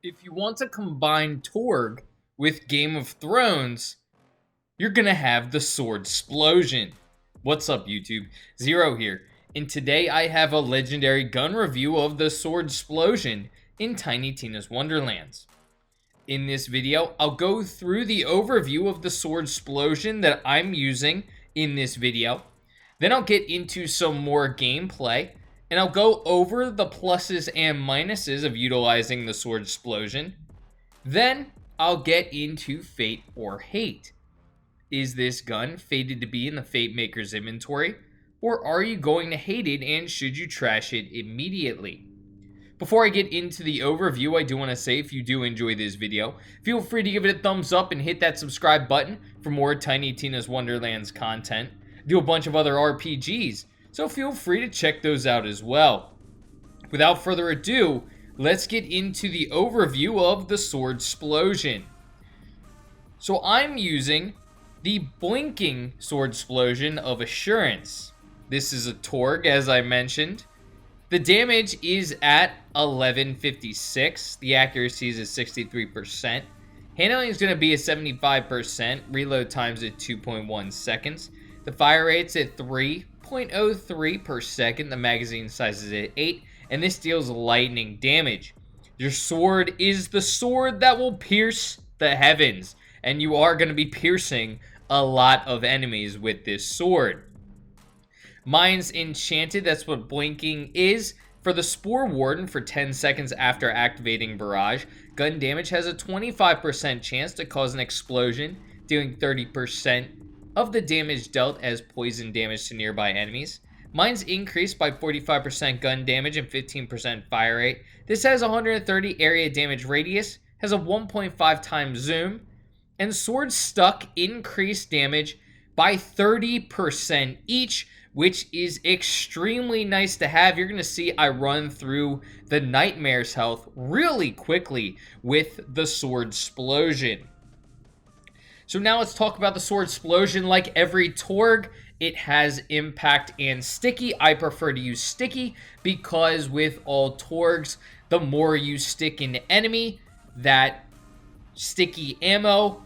If you want to combine Torgue with Game of Thrones, you're gonna have the Swordsplosion. What's up, YouTube? Zero here, and today I have a legendary gun review of the Swordsplosion in Tiny Tina's Wonderlands. In this video, I'll go through the overview of the Swordsplosion that I'm using in this video. Then I'll get into some more gameplay, and I'll go over the pluses and minuses of utilizing the Swordsplosion. Then I'll get into Fate or Hate. Is this gun fated to be in the Fate Maker's inventory, or are you going to hate it and should you trash it immediately? Before I get into the overview, I do want to say if you do enjoy this video, feel free to give it a thumbs up and hit that subscribe button for more Tiny Tina's Wonderlands content. I do a bunch of other RPGs, so feel free to check those out as well. Without further ado, let's get into the overview of the Swordsplosion. So I'm using the Boinking Swordsplosion of Assurance. This is a Torgue, as I mentioned. The damage is at 1156. The accuracy is at 63%. Handling is going to be at 75%. Reload times at 2.1 seconds. The fire rate's at 3.03 per second. The magazine size is at 8. And this deals lightning damage. Your sword is the sword that will pierce the heavens. And you are going to be piercing a lot of enemies with this sword. Mine's enchanted, that's what Boinking is. For the Spore Warden for 10 seconds after activating Barrage, gun damage has a 25% chance to cause an explosion, dealing 30% of the damage dealt as poison damage to nearby enemies. Mine's increased by 45% gun damage and 15% fire rate. This has 130 area damage radius, has a 1.5 times zoom, and Sword Stuck increased damage by 30% each, which is extremely nice to have. You're going to see I run through the Nightmare's health really quickly with the Swordsplosion. So now let's talk about the Swordsplosion. Like every Torgue, it has impact and sticky. I prefer to use sticky because with all Torgues, the more you stick an enemy, that sticky ammo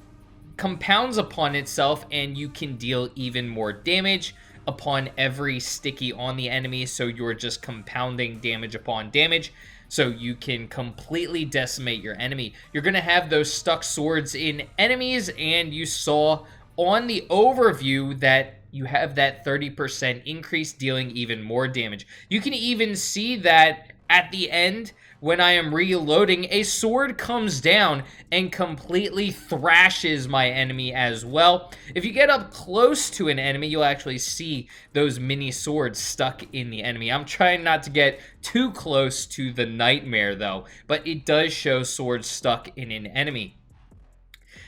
compounds upon itself and you can deal even more damage upon every sticky on the enemy, so you're just compounding damage upon damage, so you can completely decimate your enemy. You're going to have those stuck swords in enemies, and you saw on the overview that you have that 30% increase, dealing even more damage. You can even see that at the end, when I am reloading, a sword comes down and completely thrashes my enemy as well. If you get up close to an enemy, you'll actually see those mini swords stuck in the enemy. I'm trying not to get too close to the Nightmare though, but it does show swords stuck in an enemy.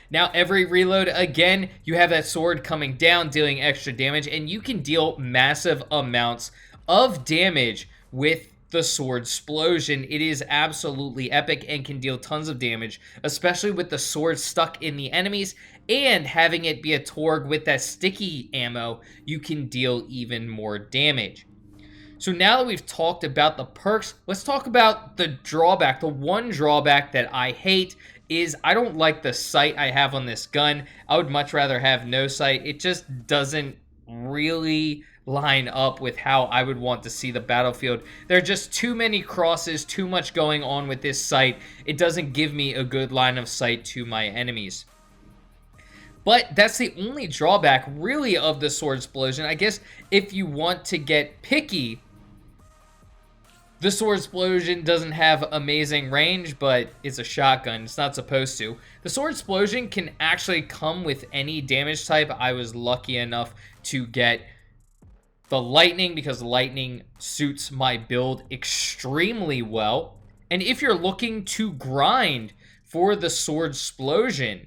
Now, every reload, again, you have that sword coming down, dealing extra damage, and you can deal massive amounts of damage with the Swordsplosion. It is absolutely epic and can deal tons of damage, especially with the sword stuck in the enemies, and having it be a Torgue with that sticky ammo, you can deal even more damage. So now that we've talked about the perks, let's talk about the drawback. The one drawback that I hate is I don't like the sight I have on this gun. I would much rather have no sight. It just doesn't really line up with how I would want to see the battlefield. There are just too many crosses, too much going on with this sight. It doesn't give me a good line of sight to my enemies. But that's the only drawback really of the Swordsplosion. I guess if you want to get picky, the Swordsplosion doesn't have amazing range, but it's a shotgun. It's not supposed to. The Swordsplosion can actually come with any damage type. I was lucky enough to get the lightning because lightning suits my build extremely well. And if you're looking to grind for the Swordsplosion,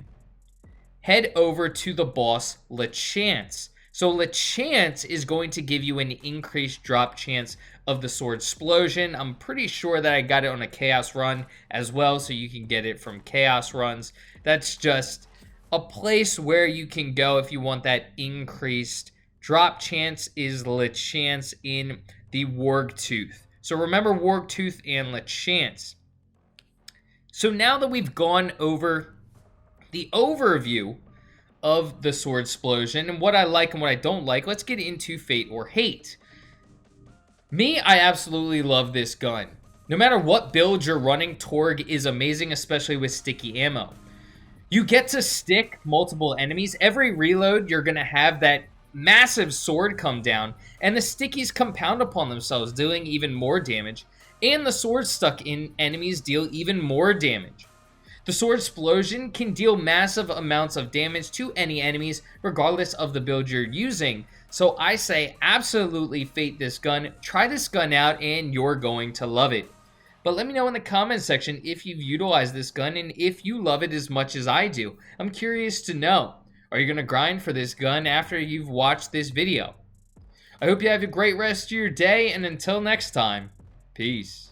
head over to the boss LeChance. So LeChance is going to give you an increased drop chance of the Swordsplosion. I'm pretty sure that I got it on a Chaos run as well, so you can get it from Chaos runs. That's just a place where you can go if you want that increased drop chance. Is LeChance in the Warg Tooth. So remember Warg Tooth and LeChance. So now that we've gone over the overview of the Swordsplosion and what I like and what I don't like, let's get into Fate or Hate. Me, I absolutely love this gun. No matter what build you're running, Torgue is amazing, especially with sticky ammo. You get to stick multiple enemies. Every reload, you're going to have that massive sword come down, and the stickies compound upon themselves, dealing even more damage, and the swords stuck in enemies deal even more damage. The Swordsplosion can deal massive amounts of damage to any enemies, regardless of the build you're using. So I say absolutely Fate this gun. Try this gun out and you're going to love it. But let me know in the comment section if you've utilized this gun and if you love it as much as I do. I'm curious to know. Are you going to grind for this gun after you've watched this video? I hope you have a great rest of your day, and until next time, peace.